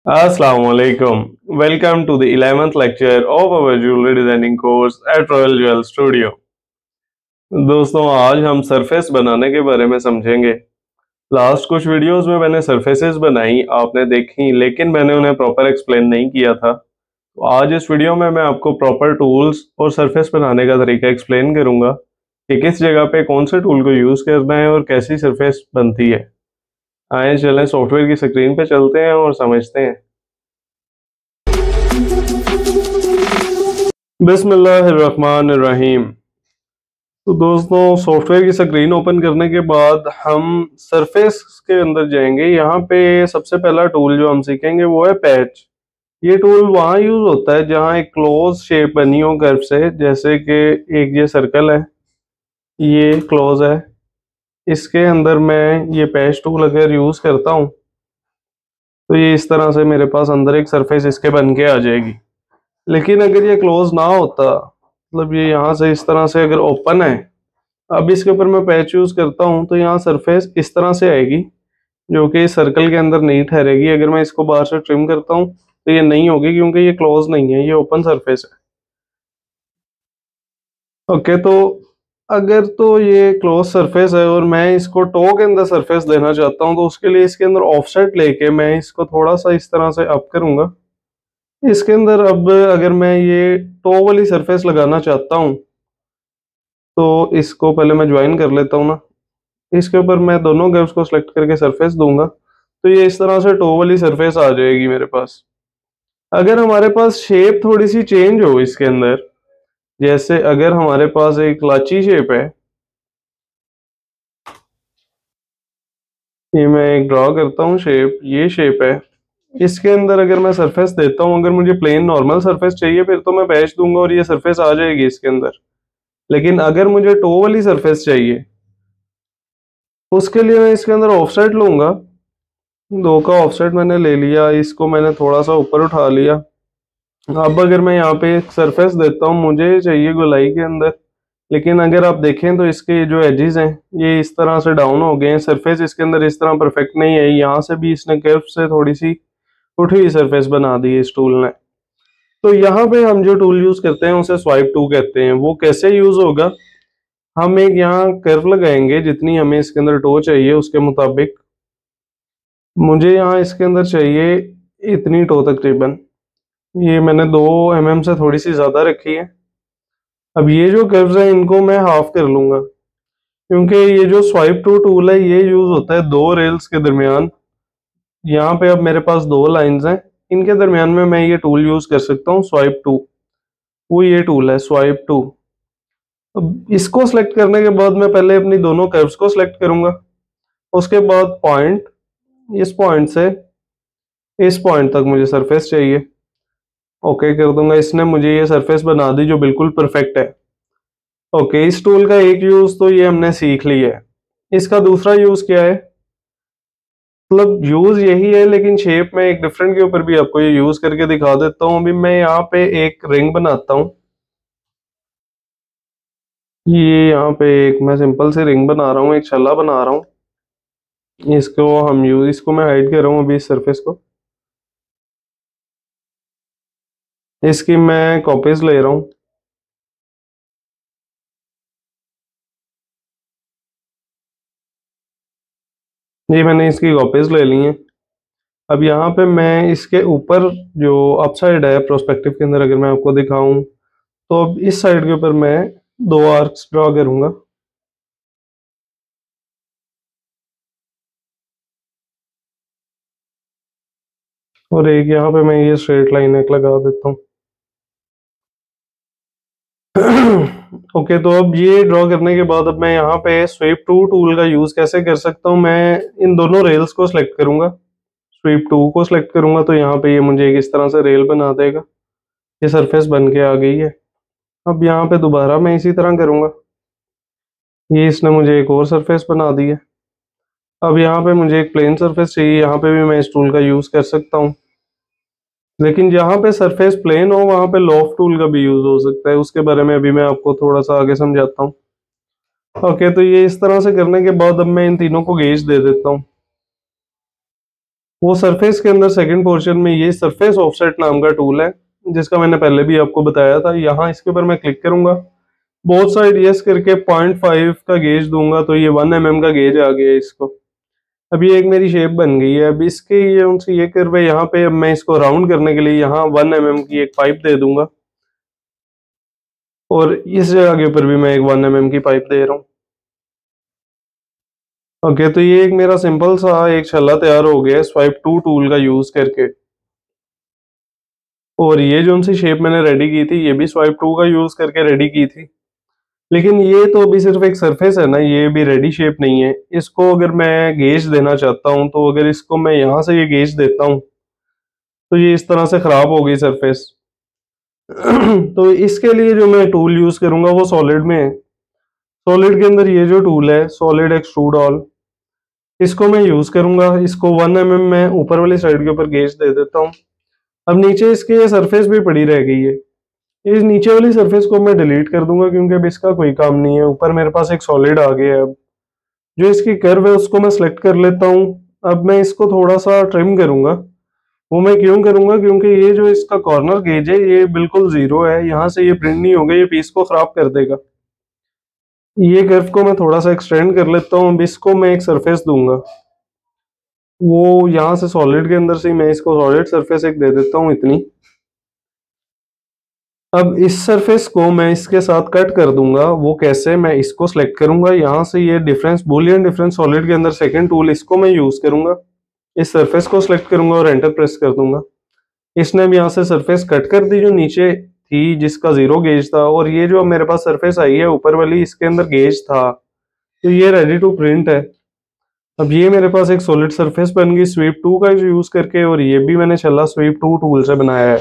Assalamu alaikum. Welcome to the 11th lecture of our jewelry designing course at Royal Jewel Studio. दोस्तों आज हम surface बनाने के बारे में समझेंगे। लास्ट कुछ वीडियोस में मैंने सरफेसेस बनाई, आपने देखी, लेकिन मैंने उन्हें प्रॉपर एक्सप्लेन नहीं किया था। तो आज इस वीडियो में मैं आपको प्रॉपर टूल्स और सरफेस बनाने का तरीका एक्सप्लेन करूंगा कि किस जगह पे कौन से टूल को यूज़ करना है और कैसी सरफेस बनती है। आए चलें सॉफ्टवेयर की स्क्रीन पे चलते हैं और समझते हैं। बिस्मिल्लाहिर्रहमानिर्रहीम। तो दोस्तों सॉफ्टवेयर की स्क्रीन ओपन करने के बाद हम सरफेस के अंदर जाएंगे। यहाँ पे सबसे पहला टूल जो हम सीखेंगे वो है पैच। ये टूल वहाँ यूज होता है जहाँ एक क्लोज शेप बनी हो कर्व से, जैसे कि एक ये सर्कल है, ये क्लोज है, इसके अंदर मैं ये पैच टूल अगर यूज करता हूँ तो ये इस तरह से मेरे पास अंदर एक सरफेस इसके बन के आ जाएगी। लेकिन अगर ये क्लोज ना होता, मतलब ये यहाँ से इस तरह से अगर ओपन है, अब इसके ऊपर मैं पैच यूज करता हूँ तो यहाँ सरफेस इस तरह से आएगी जो कि सर्कल के अंदर नहीं ठहरेगी। अगर मैं इसको बाहर से ट्रिम करता हूँ तो ये नहीं होगी क्योंकि ये क्लोज नहीं है, ये ओपन सरफेस है। ओके, तो अगर तो ये क्लोज सरफेस है और मैं इसको टो के अंदर सरफेस देना चाहता हूँ तो उसके लिए इसके अंदर ऑफसेट लेके मैं इसको थोड़ा सा इस तरह से अप करूंगा। इसके अंदर अब अगर मैं ये टो वाली सरफेस लगाना चाहता हूँ तो इसको पहले मैं ज्वाइन कर लेता हूँ ना। इसके ऊपर मैं दोनों कर्व्स को सिलेक्ट करके सरफेस दूंगा तो ये इस तरह से टो वाली सरफेस आ जाएगी मेरे पास। अगर हमारे पास शेप थोड़ी सी चेंज हो इसके अंदर, जैसे अगर हमारे पास एक लाची शेप है, ये मैं एक ड्रॉ करता हूँ शेप, ये शेप है, इसके अंदर अगर मैं सरफेस देता हूँ, अगर मुझे प्लेन नॉर्मल सरफेस चाहिए फिर तो मैं पैच दूंगा और ये सरफेस आ जाएगी इसके अंदर। लेकिन अगर मुझे टो वाली सरफेस चाहिए उसके लिए मैं इसके अंदर ऑफसेट लूंगा। दो का ऑफसेट मैंने ले लिया, इसको मैंने थोड़ा सा ऊपर उठा लिया। अब अगर मैं यहाँ पे एक सरफेस देता हूँ, मुझे चाहिए गोलाई के अंदर, लेकिन अगर आप देखें तो इसके जो एजेस हैं ये इस तरह से डाउन हो गए हैं, सरफेस इसके अंदर इस तरह परफेक्ट नहीं है। यहाँ से भी इसने कर्व से थोड़ी सी उठी हुई सरफेस बना दी है इस टूल ने। तो यहाँ पे हम जो टूल यूज करते हैं उसे स्वाइप टू कहते हैं। वो कैसे यूज होगा, हम एक यहाँ कर्व लगाएंगे जितनी हमें इसके अंदर टो चाहिए उसके मुताबिक। मुझे यहाँ इसके अंदर चाहिए इतनी टो तकरीबन, ये मैंने 2 mm से थोड़ी सी ज्यादा रखी है। अब ये जो कर्व्स हैं इनको मैं हाफ कर लूंगा, क्योंकि ये जो स्वाइप टू टूल है ये यूज होता है दो रेल्स के दरमियान। यहाँ पे अब मेरे पास दो लाइंस हैं, इनके दरमियान में मैं ये टूल यूज कर सकता हूँ स्वाइप टू। वो ये टूल है स्वाइप टू। अब इसको सिलेक्ट करने के बाद मैं पहले अपनी दोनों कर्व्स को सिलेक्ट करूंगा, उसके बाद पॉइंट, इस पॉइंट से इस पॉइंट तक मुझे सरफेस चाहिए। ओके कर दूंगा, इसने मुझे ये सरफेस बना दी जो बिल्कुल परफेक्ट है। ओके, इस टूल का एक यूज तो ये हमने सीख लिया है। इसका दूसरा यूज क्या है, मतलब यूज यही है लेकिन शेप में एक डिफरेंट के ऊपर भी आपको ये यूज करके दिखा देता हूँ। अभी मैं यहाँ पे एक रिंग बनाता हूँ, ये यहाँ पे एक मैं सिंपल सी रिंग बना रहा हूँ, एक छल्ला बना रहा हूँ। इसको मैं हाइड कर रहा हूँ अभी इस सरफेस को। इसकी मैं कॉपीज ले रहा हूँ। ये मैंने इसकी कॉपीज ले ली हैं। अब यहाँ पे मैं इसके ऊपर जो अपसाइड है प्रोस्पेक्टिव के अंदर अगर मैं आपको दिखाऊं तो अब इस साइड के ऊपर मैं दो आर्क्स ड्रॉ करूंगा। और एक यहाँ पे मैं ये स्ट्रेट लाइन एक लगा देता हूँ। ओके, तो अब ये ड्रॉ करने के बाद अब मैं यहाँ पे स्वीप टू टूल का यूज कैसे कर सकता हूँ, मैं इन दोनों रेल्स को सिलेक्ट करूंगा, स्वीप टू को सिलेक्ट करूंगा तो यहाँ पे ये मुझे एक इस तरह से रेल बना देगा। ये सरफेस बन के आ गई है। अब यहाँ पे दोबारा मैं इसी तरह करूंगा, ये इसने मुझे एक और सरफेस बना दी है। अब यहाँ पे मुझे एक प्लेन सरफेस चाहिए, यहाँ पे भी मैं इस टूल का यूज कर सकता हूँ, लेकिन जहाँ पे सरफेस प्लेन हो वहाँ पे लॉफ्ट टूल का भी यूज हो सकता है। उसके बारे में अभी मैं आपको थोड़ा सा आगे समझाता हूँ। ओके, तो ये इस तरह से करने के बाद अब मैं इन तीनों को गेज दे देता हूँ। वो सरफेस के अंदर सेकंड पोर्शन में ये सरफेस ऑफसेट नाम का टूल है, जिसका मैंने पहले भी आपको बताया था। यहाँ इसके ऊपर मैं क्लिक करूंगा, बोथ साइड यस करके 0.5 का गेज दूंगा तो ये 1 mm का गेज आ गया इसको। अब ये एक मेरी शेप बन गई है। अब इसके ये उनसे ये कर रहे यहाँ पे, अब मैं इसको राउंड करने के लिए यहाँ 1 mm की एक पाइप दे दूंगा, और इस जगह के ऊपर भी मैं एक 1 mm की पाइप दे रहा हूँ। ओके, तो ये एक मेरा सिंपल सा एक छल्ला तैयार हो गया स्वाइप टू टूल का यूज करके। और ये जो उनसी शेप मैंने रेडी की थी, ये भी स्वाइप टू का यूज करके रेडी की थी। लेकिन ये तो अभी सिर्फ एक सरफेस है ना, ये भी रेडी शेप नहीं है। इसको अगर मैं गेज देना चाहता हूँ, तो अगर इसको मैं यहाँ से ये गेज देता हूँ तो ये इस तरह से खराब हो गई सरफेस। तो इसके लिए जो मैं टूल यूज करूंगा वो सॉलिड में है। सॉलिड के अंदर ये जो टूल है सॉलिड एक्सट्रूड ऑल, इसको मैं यूज करूंगा। इसको 1 mm मैं ऊपर वाली साइड के ऊपर गेज दे देता हूँ। अब नीचे इसके ये सरफेस भी पड़ी रह गई है, इस नीचे वाली सरफेस को मैं डिलीट कर दूंगा क्योंकि अब इसका कोई काम नहीं है। ऊपर मेरे पास एक सॉलिड आ गया है। अब जो इसकी कर्व है उसको मैं सिलेक्ट कर लेता हूँ। अब मैं इसको थोड़ा सा ट्रिम करूंगा। वो मैं क्यों करूंगा, क्योंकि ये जो इसका कॉर्नर गेज है ये बिल्कुल जीरो है, यहाँ से ये प्रिंट नहीं होगा, ये पीस को खराब कर देगा। ये कर्व को मैं थोड़ा सा एक्सटेंड कर लेता हूँ। अब इसको मैं एक सरफेस दूंगा, वो यहाँ से सॉलिड के अंदर से मैं इसको सॉलिड सरफेस एक दे देता हूँ इतनी। अब इस सरफेस को मैं इसके साथ कट कर दूंगा। वो कैसे, मैं इसको सेलेक्ट करूंगा, यहाँ से ये डिफरेंस बूलियन डिफरेंस सॉलिड के अंदर सेकंड टूल, इसको मैं यूज करूंगा। इस सरफेस को सिलेक्ट करूंगा और एंटर प्रेस कर दूंगा। इसने भी यहाँ से सरफेस कट कर दी जो नीचे थी जिसका जीरो गेज था, और ये जो मेरे पास सरफेस आई है ऊपर वाली, इसके अंदर गेज था, तो ये रेडी टू प्रिंट है। अब ये मेरे पास एक सॉलिड सरफेस बन गई स्वीप टू का यूज करके, और ये भी मैंने छल्ला स्वीप टू टूल से बनाया है।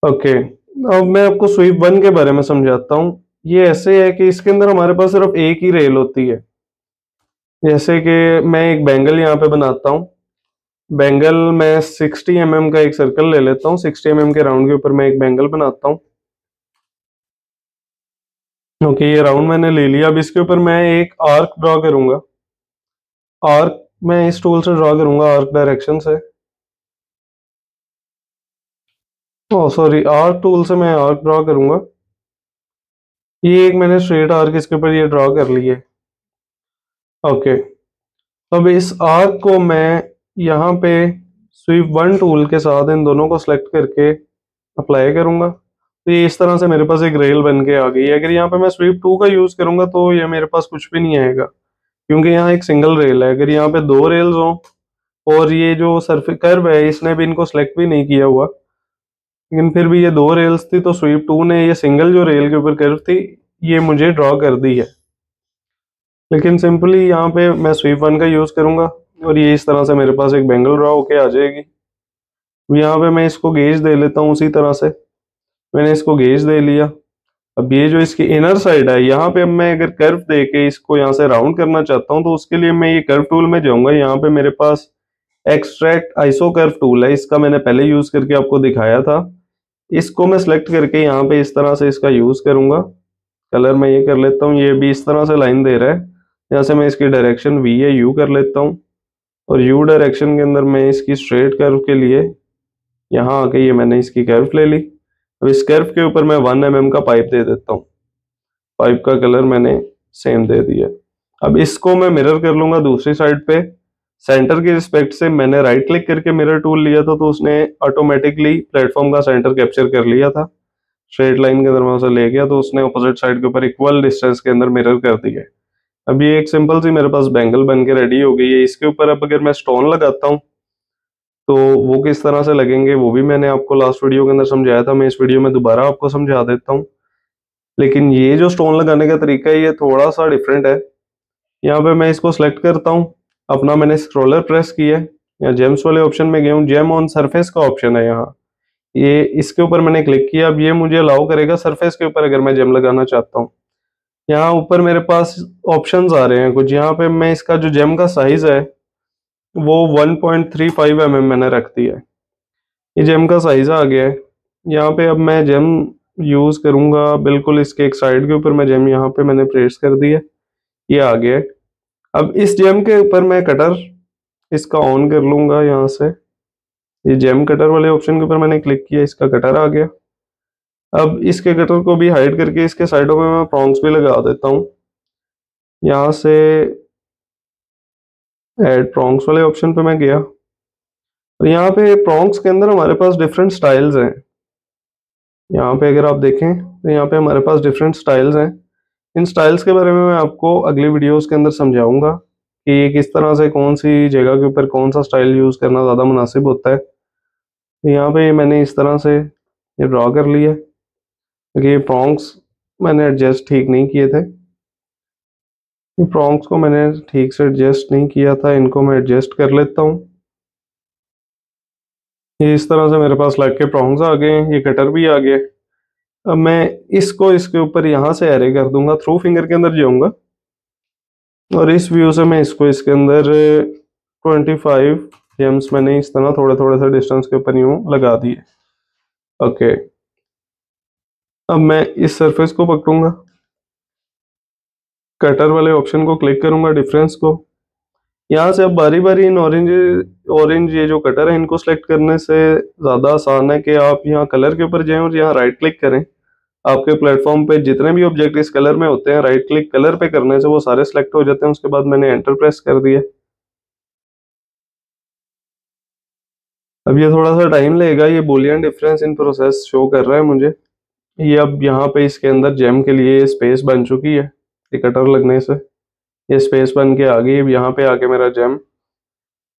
ओके, अब मैं आपको स्वीप वन के बारे में समझाता हूँ। ये ऐसे है कि इसके अंदर हमारे पास सिर्फ एक ही रेल होती है। जैसे कि मैं एक बैंगल यहाँ पे बनाता हूँ। बैंगल मैं 60 mm का एक सर्कल ले लेता हूँ, 60 mm के राउंड के ऊपर मैं एक बैंगल बनाता हूँ। ओके, ये राउंड मैंने ले लिया। अब इसके ऊपर मैं एक आर्क ड्रॉ करूंगा। आर्क मैं इस टूल से ड्रॉ करूंगा, आर्क डायरेक्शन से। ओ सॉरी, आर्क टूल से मैं आर्क ड्रॉ करूंगा। ये एक मैंने स्ट्रेट आर्क इसके ऊपर ये ड्रॉ कर ली है। ओके, अब इस आर्क को मैं यहाँ पे स्वीप वन टूल के साथ इन दोनों को सिलेक्ट करके अप्लाई करूंगा, तो ये इस तरह से मेरे पास एक रेल बन के आ गई है। अगर यहाँ पे मैं स्वीप टू का यूज करूंगा तो ये मेरे पास कुछ भी नहीं आएगा, क्योंकि यहाँ एक सिंगल रेल है। अगर यहाँ पे दो रेल्स हो, और ये जो सरफेस कर्व है इसने भी इनको सिलेक्ट भी नहीं किया हुआ, लेकिन फिर भी ये दो रेल्स थी, तो स्वीप टू ने ये सिंगल जो रेल के ऊपर कर्व थी ये मुझे ड्रॉ कर दी है। लेकिन सिंपली यहाँ पे मैं स्वीप वन का यूज करूंगा, और ये इस तरह से मेरे पास एक बैंगल ड्रॉ होके आ जाएगी। यहाँ पे मैं इसको गेज दे लेता हूँ उसी तरह से। मैंने इसको गेज दे लिया। अब ये जो इसकी इनर साइड है, यहाँ पे अब मैं अगर कर्व दे के इसको यहाँ से राउंड करना चाहता हूँ, तो उसके लिए मैं ये कर्व टूल में जाऊंगा। यहाँ पे मेरे पास एक्सट्रैक्ट आइसो कर्व टूल है, इसका मैंने पहले यूज करके आपको दिखाया था। इसको मैं सिलेक्ट करके यहाँ पे इस तरह से इसका यूज करूंगा। कलर मैं ये कर लेता हूँ, ये भी इस तरह से लाइन दे रहा है। यहाँ से मैं इसकी डायरेक्शन वी या यू कर लेता हूँ, और यू डायरेक्शन के अंदर मैं इसकी स्ट्रेट कर्व के लिए यहाँ आके ये मैंने इसकी कर्व ले ली। अब इस कर्व के ऊपर मैं 1 mm का पाइप दे देता हूँ। पाइप का कलर मैंने सेम दे दिया। अब इसको मैं मिरर कर लूंगा दूसरी साइड पे। सेंटर के रिस्पेक्ट से मैंने राइट क्लिक करके मिरर टूल लिया था, तो उसने ऑटोमेटिकली प्लेटफॉर्म का सेंटर कैप्चर कर लिया था। स्ट्रेट लाइन के अंदर मैं उसे ले गया, तो उसने अपोजिट साइड के ऊपर इक्वल डिस्टेंस के अंदर मिरर कर दिया। अब ये एक सिंपल सी मेरे पास बैंगल बन के रेडी हो गई है। इसके ऊपर अब अगर मैं स्टोन लगाता हूँ तो वो किस तरह से लगेंगे वो भी मैंने आपको लास्ट वीडियो के अंदर समझाया था। मैं इस वीडियो में दोबारा आपको समझा देता हूँ। लेकिन ये जो स्टोन लगाने का तरीका है ये थोड़ा सा डिफरेंट है। यहाँ पे मैं इसको सिलेक्ट करता हूँ, अपना मैंने स्क्रॉलर प्रेस किया है, या जेम्स वाले ऑप्शन में गया हूँ, जेम ऑन सरफेस का ऑप्शन है यहाँ, ये इसके ऊपर मैंने क्लिक किया। अब ये मुझे अलाउ करेगा सरफेस के ऊपर अगर मैं जेम लगाना चाहता हूँ। यहाँ ऊपर मेरे पास ऑप्शंस आ रहे हैं कुछ। यहाँ पे मैं इसका जो जेम का साइज है वो 1.35 mm मैंने रख दिया है। ये जेम का साइज आ गया है। यहाँ पे अब मैं जेम यूज करूंगा, बिल्कुल इसके एक साइड के ऊपर मैं जेम यहाँ पे मैंने प्लेस कर दिया, ये आ गया है। अब इस जेम के ऊपर मैं कटर इसका ऑन कर लूंगा यहाँ से। ये जेम कटर वाले ऑप्शन के ऊपर मैंने क्लिक किया, इसका कटर आ गया। अब इसके कटर को भी हाइड करके इसके साइडों में मैं प्रॉन्ग्स भी लगा देता हूँ। यहाँ से ऐड प्रॉन्ग्स वाले ऑप्शन पे मैं गया, तो यहाँ पे प्रॉन्ग्स के अंदर हमारे पास डिफरेंट स्टाइल्स हैं। यहाँ पे अगर आप देखें तो यहाँ पे हमारे पास डिफरेंट स्टाइल्स हैं। इन स्टाइल्स के बारे में मैं आपको अगली वीडियोस के अंदर समझाऊंगा कि ये किस तरह से कौन सी जगह के ऊपर कौन सा स्टाइल यूज़ करना ज़्यादा मुनासिब होता है। तो यहाँ पे मैंने इस तरह से ये ड्रॉ कर लिया, क्योंकि ये प्रॉन्ग्स मैंने एडजस्ट ठीक नहीं किए थे। ये प्रॉन्ग्स को मैंने ठीक से एडजस्ट नहीं किया था, इनको मैं एडजस्ट कर लेता हूँ। ये इस तरह से मेरे पास लग के प्रॉन्ग्स आ गए हैं, ये कटर भी आ गया। अब मैं इसको इसके ऊपर यहाँ से एरे कर दूंगा, थ्रू फिंगर के अंदर जाऊंगा और इस व्यू से मैं इसको इसके अंदर 25 जेम्स मैंने इस तरह थोड़े थोड़े से डिस्टेंस के ऊपर यूं लगा दिए। ओके, अब मैं इस सरफेस को पकड़ूंगा, कटर वाले ऑप्शन को क्लिक करूंगा, डिफरेंस को यहाँ से अब बारी बारी इन ऑरेंज ऑरेंज ये जो कटर है इनको सेलेक्ट करने से ज़्यादा आसान है कि आप यहाँ कलर के ऊपर जाएं और यहाँ राइट क्लिक करें। आपके प्लेटफॉर्म पे जितने भी ऑब्जेक्ट इस कलर में होते हैं, राइट क्लिक कलर पे करने से वो सारे सेलेक्ट हो जाते हैं। उसके बाद मैंने एंटर प्रेस कर दिया। अब ये थोड़ा सा टाइम लगेगा, ये Boolean difference in process show कर रहा है मुझे। ये अब यहाँ पे इसके अंदर जेम के लिए स्पेस बन चुकी है, ये कटर लगने से ये स्पेस बन के आ गई। अब यहाँ पे आके मेरा जेम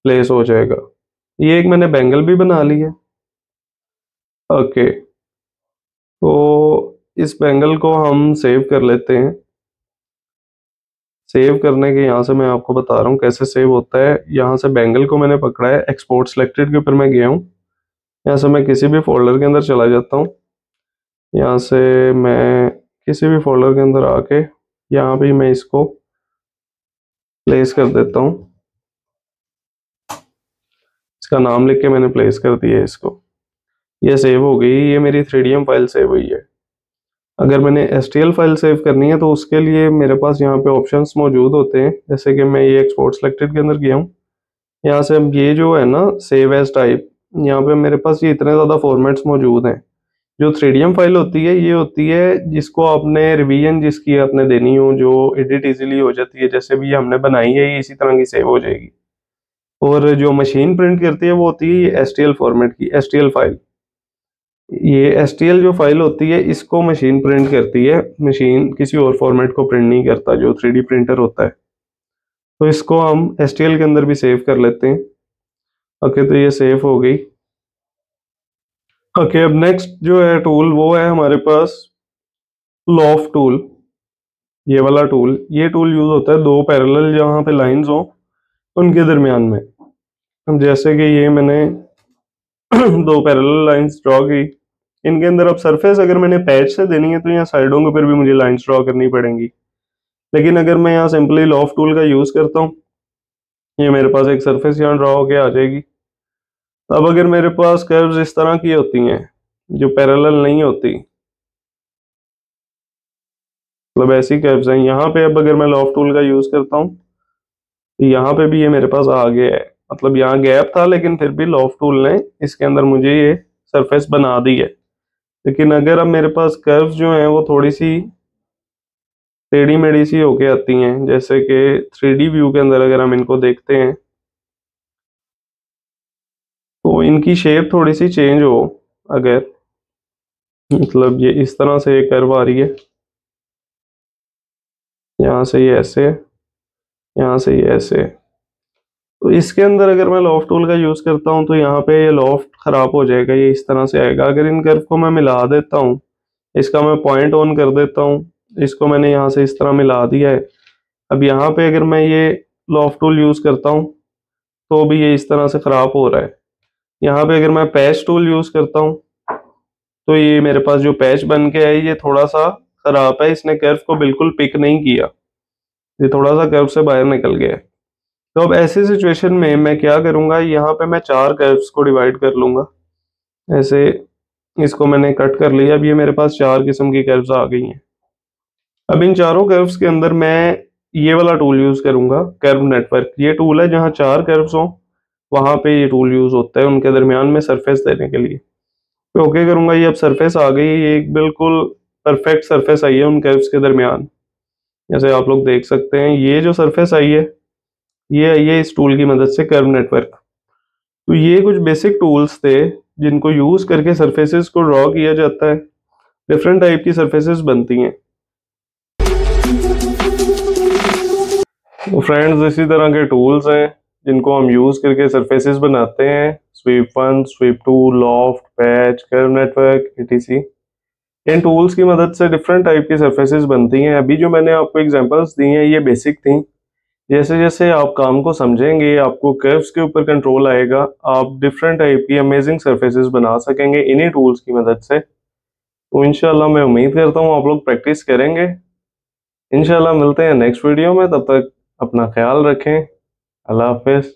प्लेस हो जाएगा। ये एक मैंने बैंगल भी बना ली है। ओके, तो इस बैंगल को हम सेव कर लेते हैं। सेव करने के यहाँ से मैं आपको बता रहा हूँ कैसे सेव होता है। यहाँ से बैंगल को मैंने पकड़ा है, एक्सपोर्ट सिलेक्टेड के ऊपर मैं गया हूँ। यहाँ से मैं किसी भी फोल्डर के अंदर चला जाता हूँ। यहाँ से मैं किसी भी फोल्डर के अंदर आके यहाँ पे मैं इसको प्लेस कर देता हूँ। इसका नाम लिख के मैंने प्लेस कर दिया है इसको। ये सेव हो गई, ये मेरी 3DM फाइल सेव हुई है। अगर मैंने STL फाइल सेव करनी है तो उसके लिए मेरे पास यहाँ पे ऑप्शंस मौजूद होते हैं। जैसे कि मैं ये एक्सपोर्ट सिलेक्टेड के अंदर गया हूँ, यहाँ से अब ये जो है ना सेव एज टाइप, यहाँ पे मेरे पास ये इतने ज़्यादा फॉर्मेट्स मौजूद हैं। जो 3DM फाइल होती है ये होती है जिसको आपने रिवीजन जिसकी आपने देनी हो, जो एडिट इजीली हो जाती है। जैसे भी हमने बनाई है ये इसी तरह की सेव हो जाएगी। और जो मशीन प्रिंट करती है वो होती है ये STL फॉर्मेट की STL फाइल। ये STL जो फाइल होती है इसको मशीन प्रिंट करती है, मशीन किसी और फॉर्मेट को प्रिंट नहीं करता जो 3D प्रिंटर होता है। तो इसको हम STL के अंदर भी सेव कर लेते हैं। ओके, तो ये सेव हो गई। ओके, अब नेक्स्ट जो है टूल वो है हमारे पास लॉफ्ट टूल। ये वाला टूल, ये टूल यूज होता है दो पैरेलल जहाँ पे लाइंस हो उनके दरमियान में। अब जैसे कि ये मैंने दो पैरेलल लाइंस ड्रॉ की, इनके अंदर अब सरफेस अगर मैंने पैच से देनी है तो यहाँ साइडों के ऊपर भी मुझे लाइंस ड्रॉ करनी पड़ेंगी। लेकिन अगर मैं यहाँ सिंपली लॉफ्ट टूल का यूज करता हूँ, ये मेरे पास एक सरफेस यहाँ ड्रॉ होके आ जाएगी। अब अगर मेरे पास कर्व्स इस तरह की होती हैं जो पैरेलल नहीं होती, मतलब ऐसी कर्व्स हैं, यहाँ पे अब अगर मैं लॉफ्ट टूल का यूज करता हूँ तो यहाँ पे भी ये मेरे पास आ गया है। मतलब यहाँ गैप था लेकिन फिर भी लॉफ्ट टूल ने इसके अंदर मुझे ये सरफेस बना दी है। लेकिन अगर अब मेरे पास कर्व्स जो हैं वो थोड़ी सी टेढ़ी मेढ़ी सी होके आती हैं, जैसे कि 3D व्यू के अंदर अगर हम इनको देखते हैं तो इनकी शेप थोड़ी सी चेंज हो, अगर मतलब ये इस तरह से ये कर्व आ रही है, यहाँ से ये ऐसे है, यहाँ से ये ऐसे है, तो इसके अंदर अगर मैं लॉफ्ट टूल का यूज करता हूँ तो यहाँ पे ये लॉफ्ट खराब हो जाएगा, ये इस तरह से आएगा। अगर इन कर्व को मैं मिला देता हूँ, इसका मैं पॉइंट ऑन कर देता हूँ, इसको मैंने यहाँ से इस तरह मिला दिया है। अब यहाँ पे अगर मैं ये लॉफ्ट टूल यूज करता हूँ तो भी ये इस तरह से खराब हो रहा है। यहाँ पे अगर मैं पैच टूल यूज करता हूँ तो ये मेरे पास जो पैच बन के है ये थोड़ा सा खराब है, इसने कर्व को बिल्कुल पिक नहीं किया, ये थोड़ा सा कर्व से बाहर निकल गया है। तो अब ऐसी सिचुएशन में मैं क्या करूंगा, यहाँ पे मैं चार कर्व्स को डिवाइड कर लूंगा। ऐसे इसको मैंने कट कर लिया, अब ये मेरे पास चार किस्म की कर्व्स आ गई हैं। अब इन चारों कर्व्स के अंदर मैं ये वाला टूल यूज करूंगा, कर्व नेटवर्क। ये टूल है जहाँ 4 कर्व्स हों वहां पे ये टूल यूज होता है उनके दरमियान में सरफेस देने के लिए। तो ओके करूंगा, ये अब सरफेस आ गई, ये एक बिल्कुल परफेक्ट सरफेस आई है उन कर्व्स के दरमियान। जैसे आप लोग देख सकते हैं ये जो सरफेस आई है ये आई है इस टूल की मदद से, कर्व नेटवर्क। तो ये कुछ बेसिक टूल्स थे जिनको यूज करके सरफेसेस को ड्रॉ किया जाता है, डिफरेंट टाइप की सरफेसेस बनती हैं। तो फ्रेंड्स इसी तरह के टूल्स हैं जिनको हम यूज करके सरफेसेस बनाते हैं, sweep 1, sweep 2, loft, patch, curve network, etc। इन टूल्स की मदद से डिफरेंट टाइप की सरफेसेस बनती हैं। अभी जो मैंने आपको एग्जांपल्स दी हैं ये बेसिक थी। जैसे जैसे आप काम को समझेंगे आपको कर्व्स के ऊपर कंट्रोल आएगा, आप डिफरेंट टाइप की अमेजिंग सरफेसेस बना सकेंगे इन्हीं टूल्स की मदद से। तो इंशाल्लाह मैं उम्मीद करता हूँ आप लोग प्रैक्टिस करेंगे। इंशाल्लाह मिलते हैं नेक्स्ट वीडियो में, तब तक अपना ख्याल रखें। अल्लाह हाफिज।